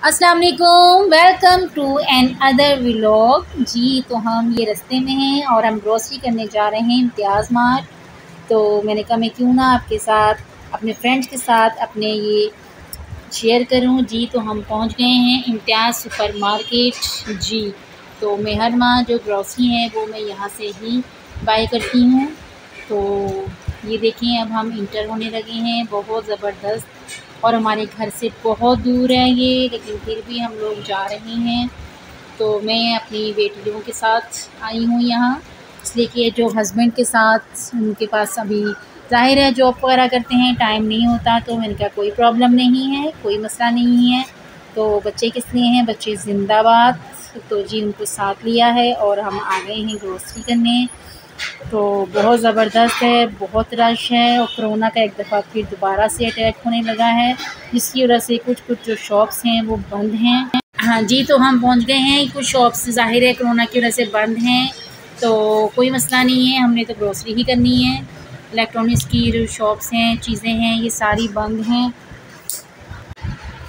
अस्सलाम वालेकुम, welcome to another vlog. जी तो हम ये रास्ते में हैं और हम ग्रोसरी करने जा रहे हैं इम्तियाज़ मार्ट। तो मैंने कहा मैं क्यों ना आपके साथ अपने फ्रेंड्स के साथ अपने ये शेयर करूं। जी तो हम पहुंच गए हैं इम्तियाज़ सुपर मार्केट। जी तो मैं हर माह जो ग्रोसरी है वो मैं यहाँ से ही बाय करती हूँ। तो ये देखें अब हम इंटर होने लगे हैं, बहुत ज़बरदस्त, और हमारे घर से बहुत दूर है ये, लेकिन फिर भी हम लोग जा रहे हैं। तो मैं अपनी बेटियों के साथ आई हूँ यहाँ, इसलिए कि जो हस्बैंड के साथ उनके पास अभी ज़ाहिर है जॉब वगैरह करते हैं, टाइम नहीं होता। तो मैंने कहा कोई प्रॉब्लम नहीं है, कोई मसला नहीं है। तो बच्चे किस लिए हैं, बच्चे ज़िंदाबाद। तो जी उनको साथ लिया है और हम आ गए हैं ग्रोसरी करने। तो बहुत ज़बरदस्त है, बहुत रश है, और कोरोना का एक दफ़ा फिर दोबारा से अटैक होने लगा है, जिसकी वजह से कुछ जो शॉप्स हैं वो बंद हैं। हाँ जी तो हम पहुंच गए हैं, कुछ शॉप्स ज़ाहिर है कोरोना की वजह से बंद हैं। तो कोई मसला नहीं है, हमने तो ग्रोसरी ही करनी है। इलेक्ट्रॉनिक्स की जो शॉप्स हैं, चीज़ें हैं, ये सारी बंद हैं।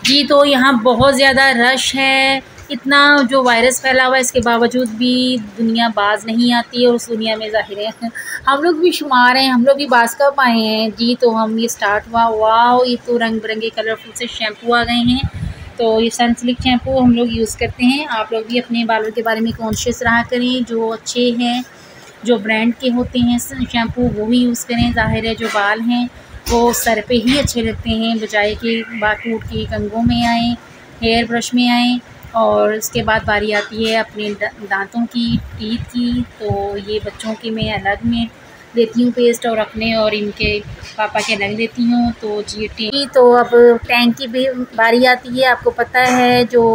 जी तो यहाँ बहुत ज़्यादा रश है, इतना जो वायरस फैला हुआ है इसके बावजूद भी दुनिया बाज नहीं आती है, और उस दुनिया में ज़ाहिर है हम लोग भी शुमार हैं, हम लोग भी बाज कब आए हैं। जी तो हम ये स्टार्ट हुआ, वाह ये तो रंग बिरंगे कलरफुल से शैम्पू आ गए हैं। तो ये सनसिल्क शैम्पू हम लोग यूज़ करते हैं, आप लोग भी अपने बालों के बारे में कॉन्शियस रहा करें, जो अच्छे हैं, जो ब्रांड के होते हैं शैम्पू वो ही यूज़ करें। ज़ाहिर है जो बाल हैं वो सर पे ही अच्छे लगते हैं, बजाय कि बाल के कंघों में आएँ, हेयर ब्रश में आएँ। और उसके बाद बारी आती है अपने दांतों की, टीथ की। तो ये बच्चों के मैं अलग में लेती हूँ पेस्ट, और अपने और इनके पापा के अलग लेती हूँ। तो जी तो अब टैंग की भी बारी आती है। आपको पता है जो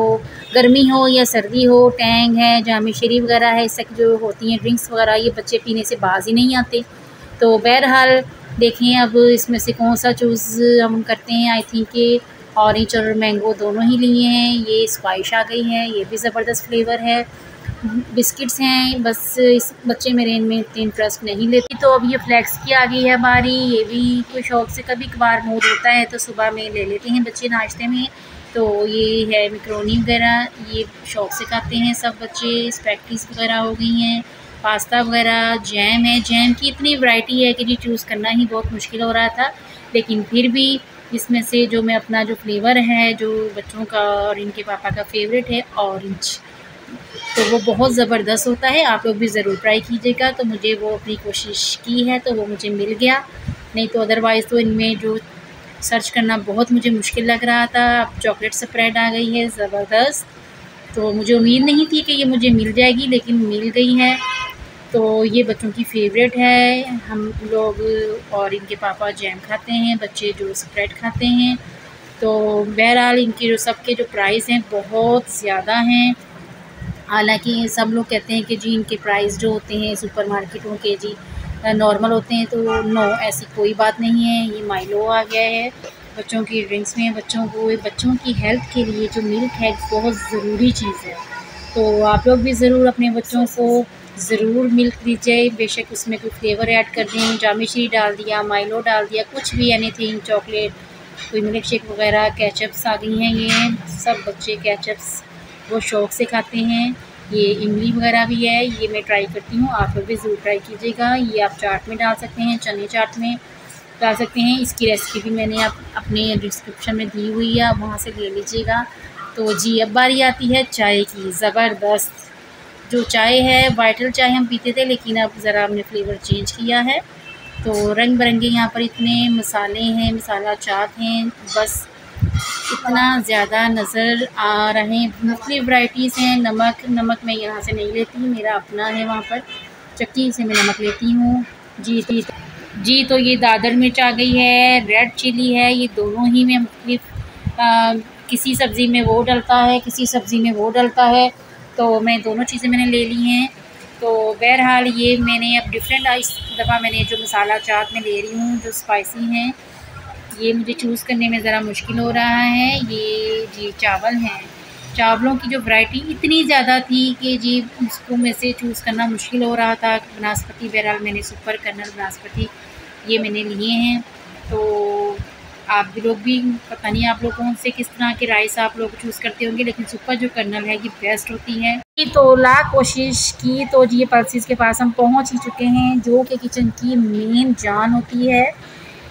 गर्मी हो या सर्दी हो, टैंग है, जामी शरी वगैरह है, इस तक जो होती हैं ड्रिंक्स वगैरह, ये बच्चे पीने से बाज ही नहीं आते। तो बहरहाल देखें अब इसमें से कौन सा चूज़ हम करते हैं। आई थिंक कि ऑरेंज और मैंगो दोनों ही लिए हैं। ये स्क्वाइश आ गई है, ये भी ज़बरदस्त फ्लेवर है। बिस्किट्स हैं, बस इस बच्चे मेरे इनमें इतनी इंटरेस्ट नहीं लेती। तो अब ये फ्लेक्स की आ गई है बारी, ये भी कोई शौक से कभी कभार मूड होता है तो सुबह में ले लेते हैं बच्चे नाश्ते में। तो ये है मैकरोनी वगैरह, ये शौक से खाते हैं सब बच्चे। स्पैगेटीज़ वगैरह हो गई हैं, पास्ता वगैरह, जैम है, जैम की इतनी वैरायटी है कि जी चूज़ करना ही बहुत मुश्किल हो रहा था। लेकिन फिर भी इसमें से जो मैं अपना जो फ्लेवर है जो बच्चों का और इनके पापा का फेवरेट है ऑरेंज, तो वो बहुत ज़बरदस्त होता है, आप लोग भी ज़रूर ट्राई कीजिएगा। तो मुझे वो अपनी कोशिश की है तो वो मुझे मिल गया, नहीं तो अदरवाइज़ तो इनमें जो सर्च करना बहुत मुझे मुश्किल लग रहा था। अब चॉकलेट स्प्रेड आ गई है ज़बरदस्त, तो मुझे उम्मीद नहीं थी कि ये मुझे मिल जाएगी, लेकिन मिल गई है। तो ये बच्चों की फेवरेट है, हम लोग और इनके पापा जैम खाते हैं, बच्चे जो स्प्रेड खाते हैं। तो बहरहाल इनके जो सबके जो प्राइस हैं बहुत ज़्यादा हैं। हालांकि सब लोग कहते हैं कि जी इनके प्राइस जो होते हैं सुपर मार्केटों के जी नॉर्मल होते हैं, तो नो, ऐसी कोई बात नहीं है। ये माइलो आ गया है बच्चों की ड्रिंक्स में, बच्चों की हेल्थ के लिए जो मिल्क है बहुत ज़रूरी चीज़ है। तो आप लोग भी ज़रूर अपने बच्चों को ज़रूर मिल्क दीजिए, बेशक उसमें कोई फ्लेवर ऐड कर दें, जामिश्री डाल दिया, माइलो डाल दिया, कुछ भी, एनीथिंग, चॉकलेट, कोई मिल्क शेक वगैरह। केचप्स आ गई हैं, ये सब बच्चे केचप्स वो शौक़ से खाते हैं। ये इमली वगैरह भी है, ये मैं ट्राई करती हूँ, आप लोग भी ज़रूर ट्राई कीजिएगा। ये आप चाट में डाल सकते हैं, चने चाट में डाल सकते हैं। इसकी रेसिपी भी मैंने अपने डिस्क्रिप्शन में दी हुई है, आप वहाँ से ले लीजिएगा। तो जी अब बारी आती है चाय की। ज़बरदस्त जो चाय है, वाइटल चाय हम पीते थे, लेकिन अब ज़रा हमने फ्लेवर चेंज किया है। तो रंग बिरंगे यहाँ पर इतने मसाले हैं, मसाला चाट हैं, बस इतना ज़्यादा नज़र आ रहे हैं, मुख्तलिफ़ वैराइटीज़ हैं। नमक मैं यहाँ से नहीं लेती, मेरा अपना है, वहाँ पर चक्की से मैं नमक लेती हूँ। जी तो ये दादर मिर्च आ गई है, रेड चिली है, ये दोनों ही में मुख्तलिफ़, किसी सब्ज़ी में वो डलता है, किसी सब्ज़ी में वो डलता है। तो मैं दोनों चीज़ें मैंने ले ली हैं। तो बहरहाल ये मैंने अब डिफरेंट इस दफ़ा मैंने जो मसाला चाट में ले रही हूँ जो स्पाइसी हैं, ये मुझे चूज़ करने में ज़रा मुश्किल हो रहा है। ये जी चावल हैं, चावलों की जो वैरायटी इतनी ज़्यादा थी कि जी उसको में से चूज़ करना मुश्किल हो रहा था। बनास्पति, बहरहाल मैंने सुपर कर्नल बनास्पति ये मैंने लिए हैं। तो आप लोग भी पता नहीं आप लोग कौन से किस तरह के राइस आप लोग चूज़ करते होंगे, लेकिन सुपर जो कर्नल है ये बेस्ट होती है। तो लाख कोशिश की तो ये पल्सेस के पास हम पहुंच ही चुके हैं, जो कि किचन की मेन जान होती है।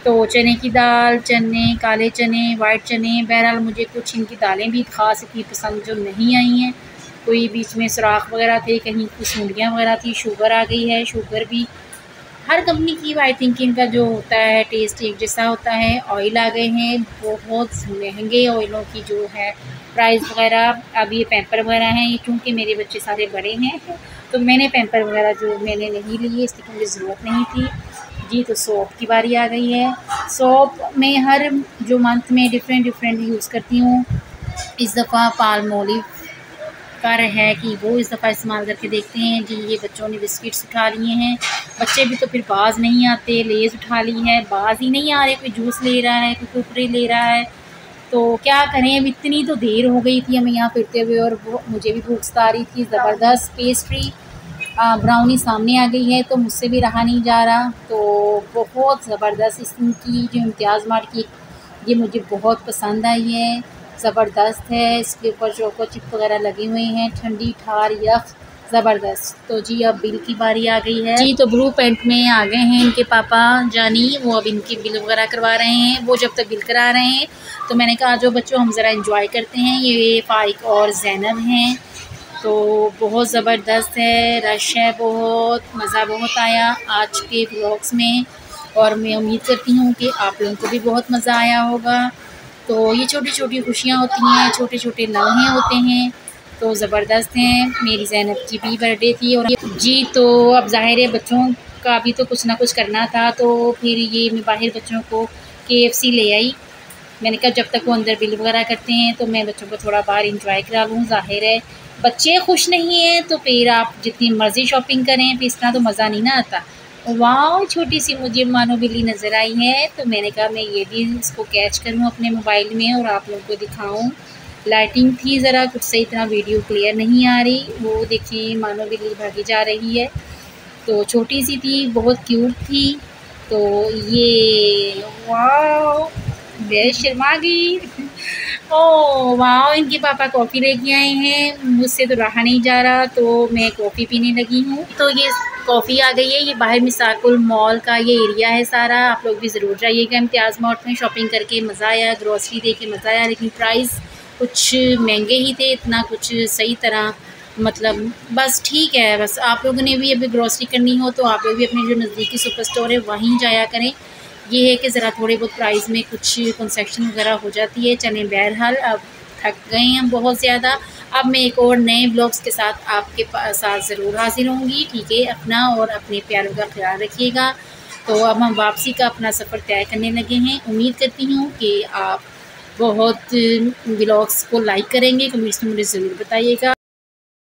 तो चने की दाल, चने, काले चने, वाइट चने, बहरहाल मुझे कुछ इनकी दालें भी ख़ास इतनी पसंद जो नहीं आई हैं। कोई बीच में सुराख वगैरह थे, कहीं कुछ सुंडियाँ वगैरह थी, शुगर आ गई है। शुगर भी हर कंपनी की आई थिंक इनका जो होता है टेस्ट एक जैसा होता है। ऑयल आ गए हैं, बहुत महंगे ऑयलों की जो है प्राइस वगैरह। अब ये पैम्पर वगैरह हैं, ये चूँकि मेरे बच्चे सारे बड़े हैं तो मैंने पैम्पर वगैरह जो मैंने नहीं लिए, इसकी मुझे ज़रूरत नहीं थी जी। तो सोप की बारी आ गई है। सोप में हर जो मंथ में डिफरेंट यूज़ करती हूँ। इस दफ़ा पाल्मोलिव का है कि वो इस दफ़ा इस्तेमाल करके देखते हैं जी। ये बच्चों ने बिस्किट्स उठा लिए हैं, बच्चे भी तो फिर बाज नहीं आते। लेज़ उठा ली है, बाज ही नहीं आ रहे। कोई जूस ले रहा है, कोई कुरकुरे ले रहा है, तो क्या करें। अब इतनी तो देर हो गई थी हमें यहाँ फिरते हुए और वो मुझे भी भूख सता रही थी। ज़बरदस्त पेस्ट्री ब्राउनी सामने आ गई है तो मुझसे भी रहा नहीं जा रहा। तो बहुत ज़बरदस्त इसकी जो इम्तियाज़ मार्ट की, ये मुझे बहुत पसंद आई है, ज़बरदस्त है। इसके ऊपर चोको चिप वगैरह लगे हुए हैं, ठंडी ठार यख ज़बरदस्त। तो जी अब बिल की बारी आ गई है जी। तो ब्लू पेंट में आ गए हैं इनके पापा जानी, वो अब इनकी बिल वगैरह करवा रहे हैं। वो जब तक बिल करा रहे हैं तो मैंने कहा जो बच्चों हम ज़रा एंजॉय करते हैं। ये फ़ाइक और ज़ैनब हैं, तो बहुत ज़बरदस्त है, रश है, बहुत मज़ा बहुत आया आज के व्लॉग्स में। और मैं उम्मीद करती हूँ कि आप लोगों को भी बहुत मज़ा आया होगा। तो ये छोटी छोटी खुशियाँ होती हैं, छोटे छोटे लम्हे होते हैं, तो ज़बरदस्त हैं। मेरी ज़ैनब की भी बर्थडे थी और जी। तो अब ज़ाहिर है बच्चों का भी तो कुछ ना कुछ करना था, तो फिर ये मैं बाहर बच्चों को KFC ले आई। मैंने कहा जब तक वो अंदर बिल वगैरह करते हैं तो मैं बच्चों को थोड़ा बाहर इंजॉय करा लूँ। ज़ाहिर है बच्चे खुश नहीं हैं तो फिर आप जितनी मर्ज़ी शॉपिंग करें, फिर इस तरह तो मज़ा नहीं ना आता। वाह, छोटी सी मुझे मानो बिल्ली नज़र आई है, तो मैंने कहा मैं ये भी इसको कैच करूँ अपने मोबाइल में और आप लोगों को दिखाऊँ। लाइटिंग थी ज़रा कुछ सही तरह वीडियो क्लियर नहीं आ रही। वो देखिए मानो बिल्ली भागी जा रही है, तो छोटी सी थी, बहुत क्यूट थी। तो ये वाह, मैं शर्मा गई। ओह वाह, इनके पापा कॉफ़ी लेके आए हैं, मुझसे तो रहा नहीं जा रहा तो मैं कॉफ़ी पीने लगी हूँ। तो ये कॉफ़ी आ गई है। ये बाहर मिसाकुल मॉल का ये एरिया है सारा, आप लोग भी ज़रूर जाइएगा। इम्तियाज़ मार्ट में शॉपिंग करके मज़ा आया, ग्रॉसरी दे के मज़ा आया, लेकिन प्राइस कुछ महंगे ही थे, इतना कुछ सही तरह मतलब बस ठीक है। बस आप लोगों ने भी अभी ग्रॉसरी करनी हो तो आप लोग भी अपने जो नज़दीकी सुपर स्टोर है वहीं जाया करें। ये है कि ज़रा थोड़े बहुत प्राइस में कुछ कंसेक्शन वगैरह हो जाती है। चलें बहरहाल अब थक गए हैं हम बहुत ज़्यादा। अब मैं एक और नए ब्लॉग्स के साथ आपके साथ ज़रूर हाज़िर होंगी। ठीक है, अपना और अपने प्यारों का ख्याल रखिएगा। तो अब हम वापसी का अपना सफ़र तय करने लगे हैं। उम्मीद करती हूँ कि आप बहुत ब्लॉग्स को लाइक करेंगे, कमेंट्स में मुझे ज़रूर बताइएगा।